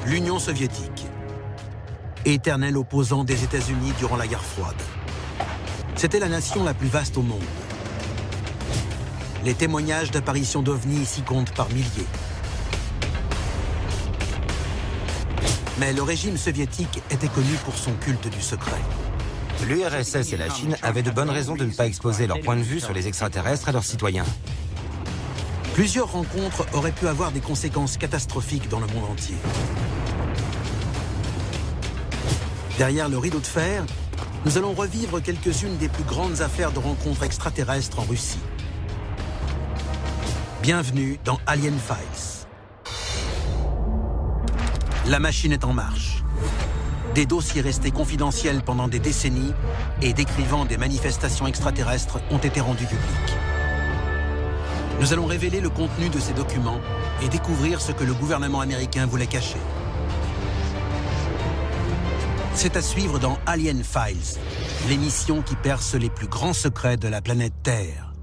l'Union soviétique. Éternel opposant des États-Unis durant la guerre froide. C'était la nation la plus vaste au monde. Les témoignages d'apparitions d'ovnis ici comptent par milliers. Mais le régime soviétique était connu pour son culte du secret. L'URSS et la Chine avaient de bonnes raisons de ne pas exposer leur point de vue sur les extraterrestres à leurs citoyens. Plusieurs rencontres auraient pu avoir des conséquences catastrophiques dans le monde entier. Derrière le rideau de fer, nous allons revivre quelques-unes des plus grandes affaires de rencontres extraterrestres en Russie. Bienvenue dans Alien Files. La machine est en marche. Des dossiers restés confidentiels pendant des décennies et décrivant des manifestations extraterrestres ont été rendus publics. Nous allons révéler le contenu de ces documents et découvrir ce que le gouvernement américain voulait cacher. C'est à suivre dans Alien Files, l'émission qui perce les plus grands secrets de la planète Terre.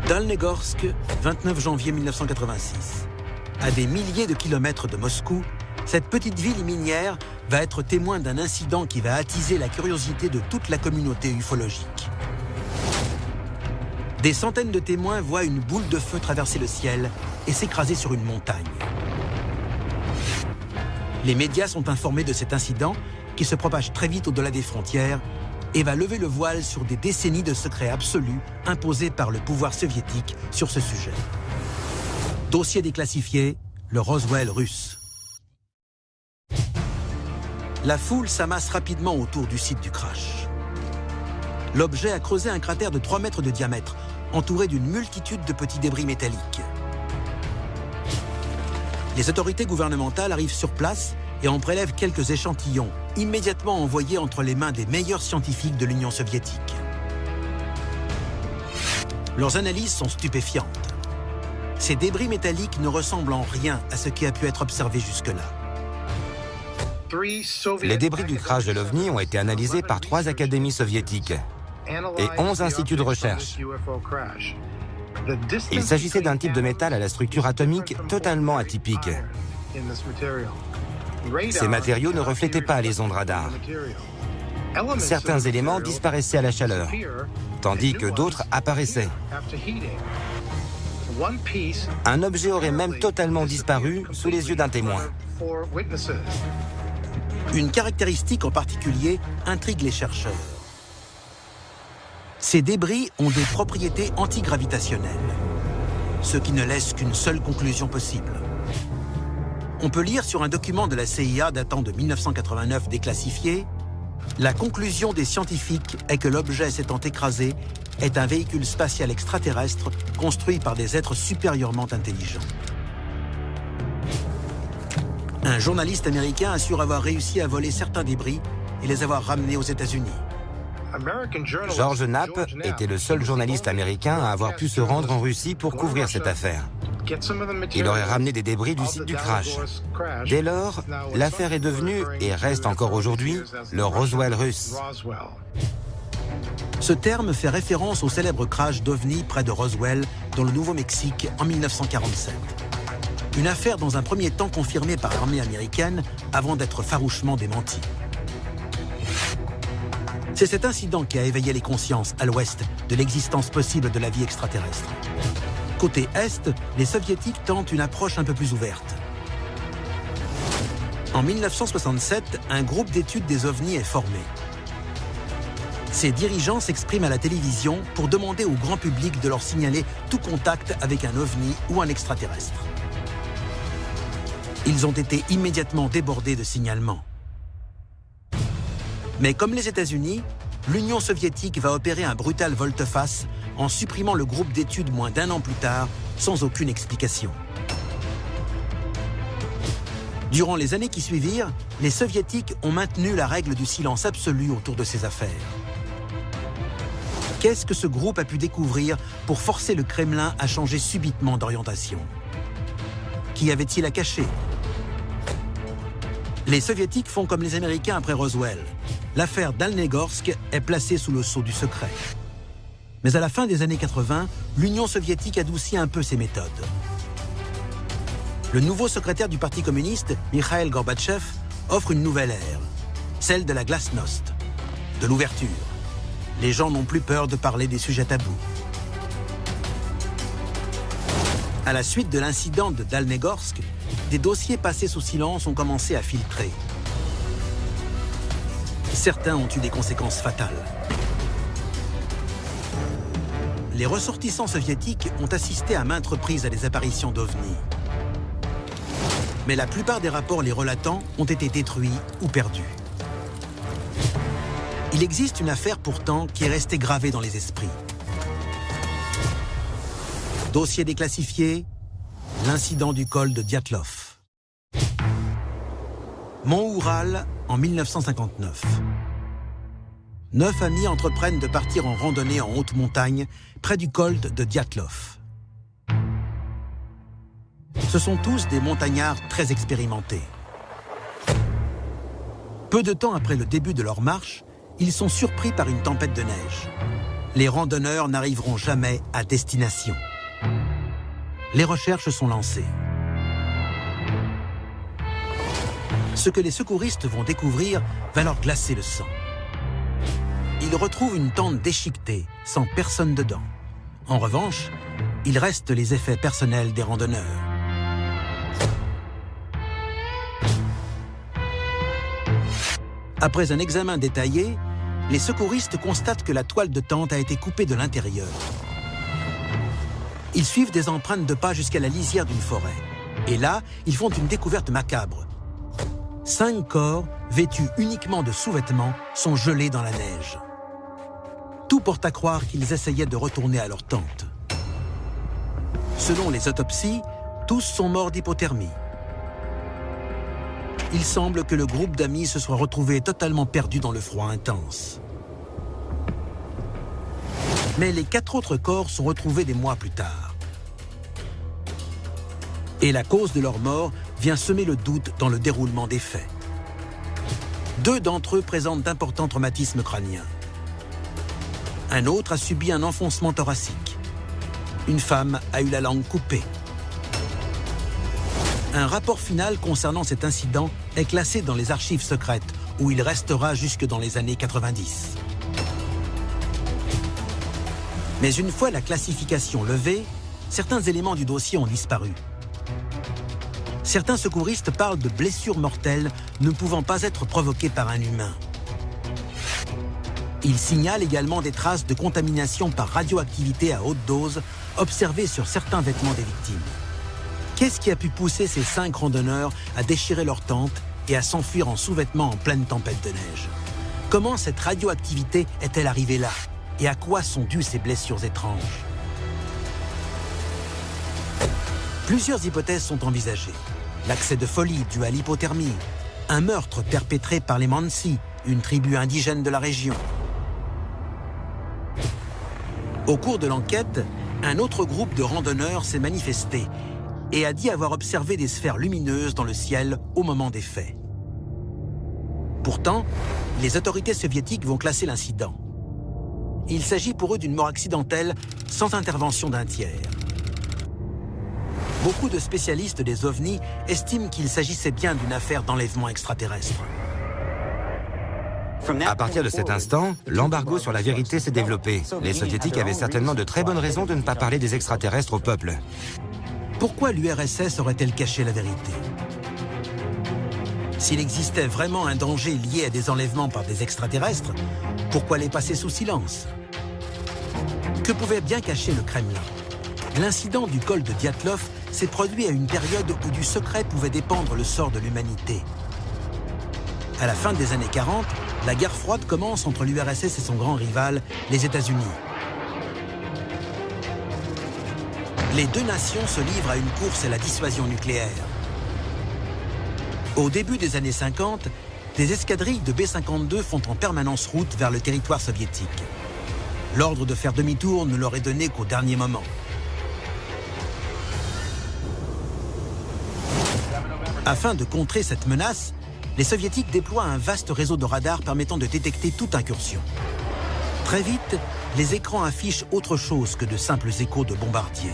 Dalnegorsk, 29 janvier 1986. À des milliers de kilomètres de Moscou, cette petite ville minière va être témoin d'un incident qui va attiser la curiosité de toute la communauté ufologique. Des centaines de témoins voient une boule de feu traverser le ciel et s'écraser sur une montagne. Les médias sont informés de cet incident qui se propage très vite au-delà des frontières et va lever le voile sur des décennies de secrets absolus imposés par le pouvoir soviétique sur ce sujet. Dossier déclassifié, le Roswell russe. La foule s'amasse rapidement autour du site du crash. L'objet a creusé un cratère de 3 mètres de diamètre, entouré d'une multitude de petits débris métalliques. Les autorités gouvernementales arrivent sur place et en prélèvent quelques échantillons, immédiatement envoyés entre les mains des meilleurs scientifiques de l'Union soviétique. Leurs analyses sont stupéfiantes. Ces débris métalliques ne ressemblent en rien à ce qui a pu être observé jusque-là. Les débris du crash de l'OVNI ont été analysés par 3 académies soviétiques et 11 instituts de recherche. Il s'agissait d'un type de métal à la structure atomique totalement atypique. Ces matériaux ne reflétaient pas les ondes radar. Certains éléments disparaissaient à la chaleur, tandis que d'autres apparaissaient. Un objet aurait même totalement disparu sous les yeux d'un témoin. Une caractéristique en particulier intrigue les chercheurs. Ces débris ont des propriétés antigravitationnelles, ce qui ne laisse qu'une seule conclusion possible. On peut lire sur un document de la CIA datant de 1989 déclassifié, la conclusion des scientifiques est que l'objet s'étant écrasé est un véhicule spatial extraterrestre construit par des êtres supérieurement intelligents. Un journaliste américain assure avoir réussi à voler certains débris et les avoir ramenés aux États-Unis. George Knapp était le seul journaliste américain à avoir pu se rendre en Russie pour couvrir cette affaire. Il aurait ramené des débris du site du crash. Dès lors, l'affaire est devenue, et reste encore aujourd'hui, le Roswell russe. Ce terme fait référence au célèbre crash d'OVNI près de Roswell, dans le Nouveau-Mexique, en 1947. Une affaire dans un premier temps confirmée par l'armée américaine avant d'être farouchement démentie. C'est cet incident qui a éveillé les consciences à l'ouest de l'existence possible de la vie extraterrestre. Côté est, les soviétiques tentent une approche un peu plus ouverte. En 1967, un groupe d'études des ovnis est formé. Ses dirigeants s'expriment à la télévision pour demander au grand public de leur signaler tout contact avec un ovni ou un extraterrestre. Ils ont été immédiatement débordés de signalements. Mais comme les États-Unis, l'Union soviétique va opérer un brutal volte-face en supprimant le groupe d'études moins d'1 an plus tard, sans aucune explication. Durant les années qui suivirent, les Soviétiques ont maintenu la règle du silence absolu autour de ces affaires. Qu'est-ce que ce groupe a pu découvrir pour forcer le Kremlin à changer subitement d'orientation? Qu'y avait-il à cacher? Les Soviétiques font comme les Américains après Roswell. L'affaire Dalnegorsk est placée sous le sceau du secret. Mais à la fin des années 80, l'Union soviétique adoucit un peu ses méthodes. le nouveau secrétaire du Parti communiste, Mikhail Gorbatchev, offre une nouvelle ère, celle de la glasnost, de l'ouverture. Les gens n'ont plus peur de parler des sujets tabous. À la suite de l'incident de Dalnegorsk, des dossiers passés sous silence ont commencé à filtrer. Certains ont eu des conséquences fatales. Les ressortissants soviétiques ont assisté à maintes reprises à des apparitions d'ovnis. Mais la plupart des rapports les relatant ont été détruits ou perdus. Il existe une affaire pourtant qui est restée gravée dans les esprits. Dossier déclassifié, l'incident du col de Dyatlov. Mont-Oural en 1959. 9 amis entreprennent de partir en randonnée en haute montagne près du col de Dyatlov. Ce sont tous des montagnards très expérimentés. Peu de temps après le début de leur marche, ils sont surpris par une tempête de neige. Les randonneurs n'arriveront jamais à destination. Les recherches sont lancées. Ce que les secouristes vont découvrir va leur glacer le sang. Ils retrouvent une tente déchiquetée, sans personne dedans. En revanche, il reste les effets personnels des randonneurs. Après un examen détaillé, les secouristes constatent que la toile de tente a été coupée de l'intérieur. Ils suivent des empreintes de pas jusqu'à la lisière d'une forêt. Et là, ils font une découverte macabre. 5 corps, vêtus uniquement de sous-vêtements, sont gelés dans la neige. Tout porte à croire qu'ils essayaient de retourner à leur tente. Selon les autopsies, tous sont morts d'hypothermie. Il semble que le groupe d'amis se soit retrouvé totalement perdu dans le froid intense. Mais les 4 autres corps sont retrouvés des mois plus tard. Et la cause de leur mort vient semer le doute dans le déroulement des faits. 2 d'entre eux présentent d'importants traumatismes crâniens. Un autre a subi un enfoncement thoracique. Une femme a eu la langue coupée. Un rapport final concernant cet incident est classé dans les archives secrètes, où il restera jusque dans les années 90. Mais une fois la classification levée, certains éléments du dossier ont disparu. Certains secouristes parlent de blessures mortelles ne pouvant pas être provoquées par un humain. Ils signalent également des traces de contamination par radioactivité à haute dose observées sur certains vêtements des victimes. Qu'est-ce qui a pu pousser ces 5 randonneurs à déchirer leur tente et à s'enfuir en sous-vêtements en pleine tempête de neige? Comment cette radioactivité est-elle arrivée là? Et à quoi sont dues ces blessures étranges? Plusieurs hypothèses sont envisagées. L'accès de folie dû à l'hypothermie, un meurtre perpétré par les Mansi, une tribu indigène de la région. Au cours de l'enquête, un autre groupe de randonneurs s'est manifesté et a dit avoir observé des sphères lumineuses dans le ciel au moment des faits. Pourtant, les autorités soviétiques vont classer l'incident. Il s'agit pour eux d'une mort accidentelle sans intervention d'un tiers. Beaucoup de spécialistes des ovnis estiment qu'il s'agissait bien d'une affaire d'enlèvement extraterrestre. À partir de cet instant, l'embargo sur la vérité s'est développé. Les soviétiques avaient certainement de très bonnes raisons de ne pas parler des extraterrestres au peuple. Pourquoi l'URSS aurait-elle caché la vérité? S'il existait vraiment un danger lié à des enlèvements par des extraterrestres, pourquoi les passer sous silence? Que pouvait bien cacher le Kremlin? L'incident du col de Dyatlov s'est produit à une période où du secret pouvait dépendre le sort de l'humanité. À la fin des années 40, la guerre froide commence entre l'URSS et son grand rival, les États-Unis. Les 2 nations se livrent à une course à la dissuasion nucléaire. Au début des années 50, des escadrilles de B-52 font en permanence route vers le territoire soviétique. L'ordre de faire demi-tour ne leur est donné qu'au dernier moment. Afin de contrer cette menace, les soviétiques déploient un vaste réseau de radars permettant de détecter toute incursion. Très vite, les écrans affichent autre chose que de simples échos de bombardiers.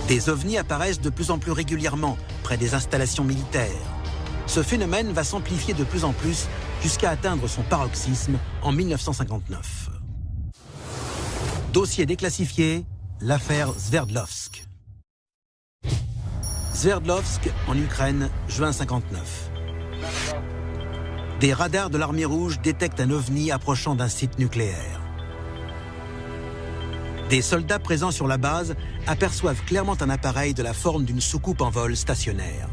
Des ovnis apparaissent de plus en plus régulièrement près des installations militaires. Ce phénomène va s'amplifier de plus en plus jusqu'à atteindre son paroxysme en 1959. Dossier déclassifié, l'affaire Sverdlovsk. Sverdlovsk, en Ukraine, juin 59. Des radars de l'armée rouge détectent un ovni approchant d'un site nucléaire. Des soldats présents sur la base aperçoivent clairement un appareil de la forme d'une soucoupe en vol stationnaire.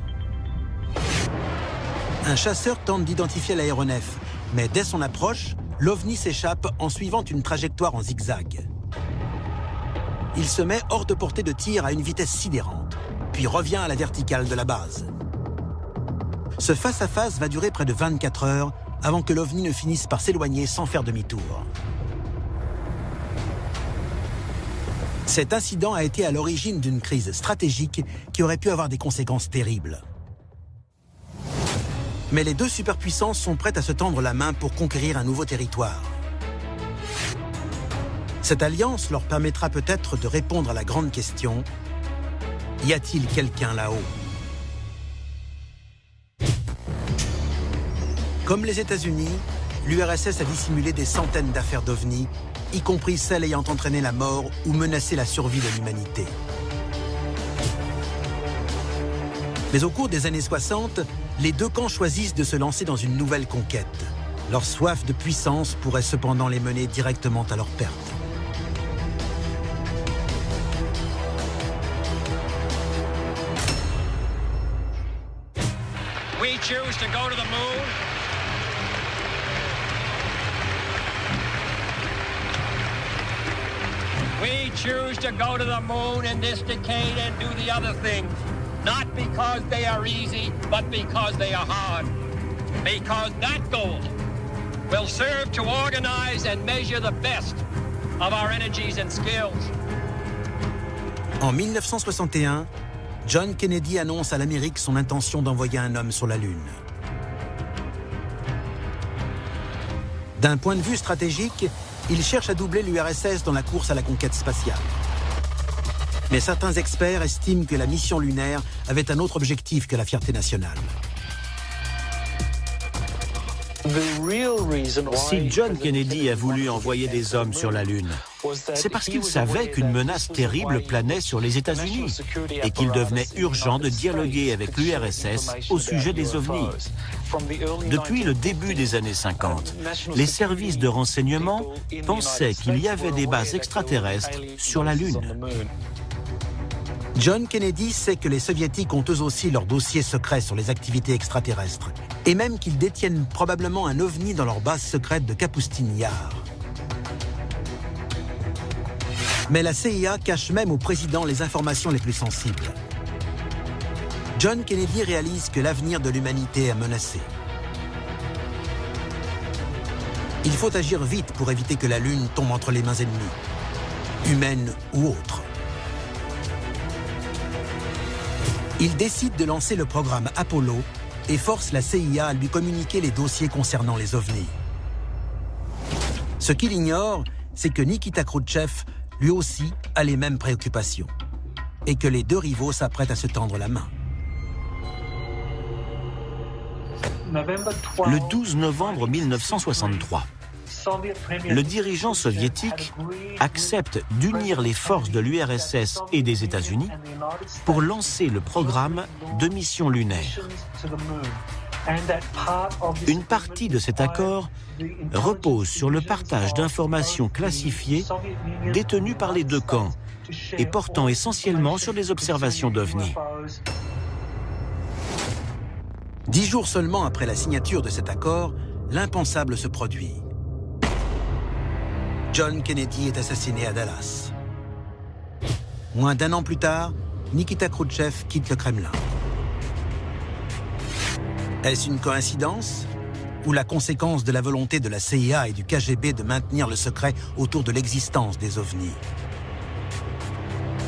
Un chasseur tente d'identifier l'aéronef, mais dès son approche, l'ovni s'échappe en suivant une trajectoire en zigzag. Il se met hors de portée de tir à une vitesse sidérante, puis revient à la verticale de la base. Ce face-à-face va durer près de 24 heures avant que l'ovni ne finisse par s'éloigner sans faire demi-tour. Cet incident a été à l'origine d'une crise stratégique qui aurait pu avoir des conséquences terribles. Mais les deux superpuissances sont prêtes à se tendre la main pour conquérir un nouveau territoire. Cette alliance leur permettra peut-être de répondre à la grande question : y a-t-il quelqu'un là-haut ? Comme les États-Unis, l'URSS a dissimulé des centaines d'affaires d'ovnis, y compris celles ayant entraîné la mort ou menacé la survie de l'humanité. Mais au cours des années 60, les deux camps choisissent de se lancer dans une nouvelle conquête. Leur soif de puissance pourrait cependant les mener directement à leur perte. We choose to go to the moon. We choose to go to the moon in this decade and do the other thing. Not because they are easy, but because they are hard. Because that goal will serve to organize and measure the best of our energies and skills. En 1961, John Kennedy annonce à l'Amérique son intention d'envoyer un homme sur la Lune. D'un point de vue stratégique, il cherche à doubler l'URSS dans la course à la conquête spatiale. Mais certains experts estiment que la mission lunaire avait un autre objectif que la fierté nationale. Si John Kennedy a voulu envoyer des hommes sur la Lune, c'est parce qu'il savait qu'une menace terrible planait sur les États-Unis et qu'il devenait urgent de dialoguer avec l'URSS au sujet des ovnis. Depuis le début des années 50, les services de renseignement pensaient qu'il y avait des bases extraterrestres sur la Lune. John Kennedy sait que les Soviétiques ont eux aussi leur dossier secret sur les activités extraterrestres, et même qu'ils détiennent probablement un ovni dans leur base secrète de Kapustin Yar. Mais la CIA cache même au président les informations les plus sensibles. John Kennedy réalise que l'avenir de l'humanité est menacé. Il faut agir vite pour éviter que la Lune tombe entre les mains ennemies, humaines ou autres. Il décide de lancer le programme Apollo et force la CIA à lui communiquer les dossiers concernant les ovnis. Ce qu'il ignore, c'est que Nikita Khrouchtchev, lui aussi, a les mêmes préoccupations et que les deux rivaux s'apprêtent à se tendre la main. Le 12 novembre 1963, le dirigeant soviétique accepte d'unir les forces de l'URSS et des États-Unis pour lancer le programme de mission lunaire. Une partie de cet accord repose sur le partage d'informations classifiées détenues par les deux camps et portant essentiellement sur des observations d'ovnis. 10 jours seulement après la signature de cet accord, l'impensable se produit. John Kennedy est assassiné à Dallas. Moins d'1 an plus tard, Nikita Khrouchtchev quitte le Kremlin. Est-ce une coïncidence ou la conséquence de la volonté de la CIA et du KGB de maintenir le secret autour de l'existence des ovnis?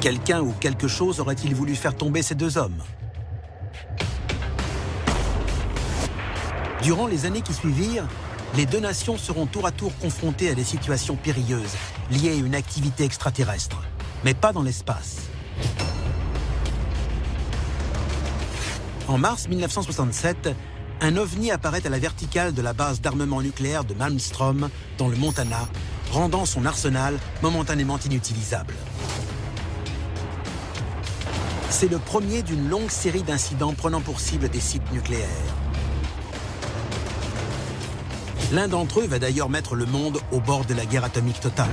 Quelqu'un ou quelque chose aurait-il voulu faire tomber ces deux hommes? Durant les années qui suivirent, les deux nations seront tour à tour confrontées à des situations périlleuses liées à une activité extraterrestre, mais pas dans l'espace. En mars 1967, un ovni apparaît à la verticale de la base d'armement nucléaire de Malmstrom, dans le Montana, rendant son arsenal momentanément inutilisable. C'est le premier d'une longue série d'incidents prenant pour cible des sites nucléaires. L'un d'entre eux va d'ailleurs mettre le monde au bord de la guerre atomique totale.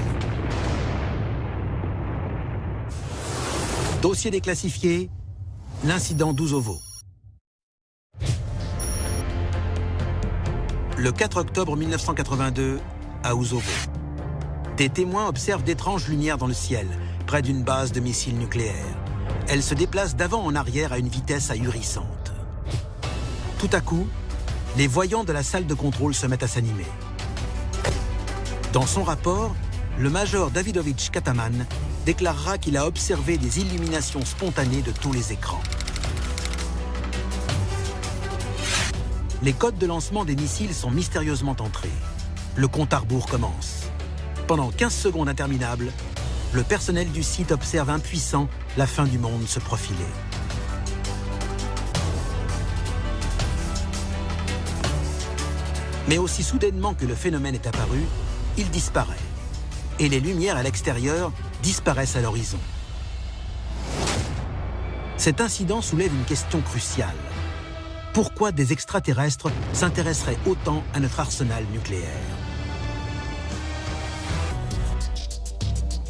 Dossier déclassifié, l'incident d'Usovo. Le 4 octobre 1982, à Usovo, des témoins observent d'étranges lumières dans le ciel, près d'une base de missiles nucléaires. Elles se déplacent d'avant en arrière à une vitesse ahurissante. Tout à coup, les voyants de la salle de contrôle se mettent à s'animer. Dans son rapport, le major Davidovich Kataman déclarera qu'il a observé des illuminations spontanées de tous les écrans. Les codes de lancement des missiles sont mystérieusement entrés. Le compte à rebours commence. Pendant 15 secondes interminables, le personnel du site observe impuissant la fin du monde se profiler. Mais aussi soudainement que le phénomène est apparu, il disparaît. Et les lumières à l'extérieur disparaissent à l'horizon. Cet incident soulève une question cruciale. Pourquoi des extraterrestres s'intéresseraient autant à notre arsenal nucléaire?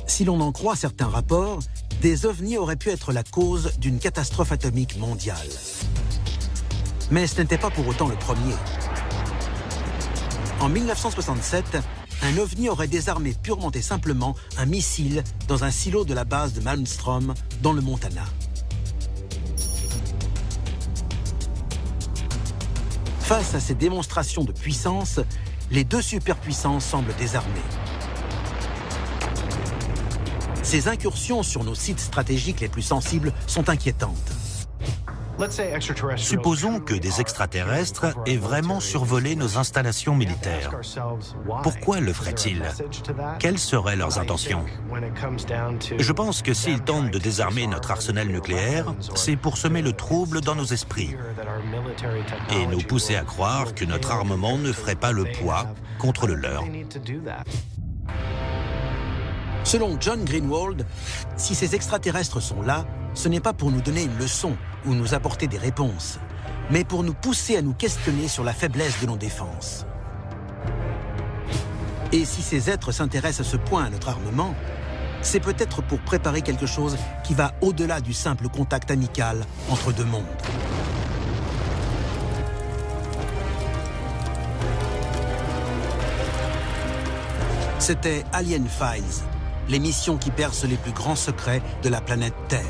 Si l'on en croit certains rapports, des ovnis auraient pu être la cause d'une catastrophe atomique mondiale. Mais ce n'était pas pour autant le premier. En 1967, un ovni aurait désarmé purement et simplement un missile dans un silo de la base de Malmstrom, dans le Montana. Face à ces démonstrations de puissance, les deux superpuissances semblent désarmées. Ces incursions sur nos sites stratégiques les plus sensibles sont inquiétantes. Supposons que des extraterrestres aient vraiment survolé nos installations militaires. Pourquoi le feraient-ils? Quelles seraient leurs intentions? Je pense que s'ils tentent de désarmer notre arsenal nucléaire, c'est pour semer le trouble dans nos esprits et nous pousser à croire que notre armement ne ferait pas le poids contre le leur. Selon John Greenwald, si ces extraterrestres sont là, ce n'est pas pour nous donner une leçon ou nous apporter des réponses, mais pour nous pousser à nous questionner sur la faiblesse de nos défenses. Et si ces êtres s'intéressent à ce point à notre armement, c'est peut-être pour préparer quelque chose qui va au-delà du simple contact amical entre deux mondes. C'était Alien Files, l'émission qui perce les plus grands secrets de la planète Terre.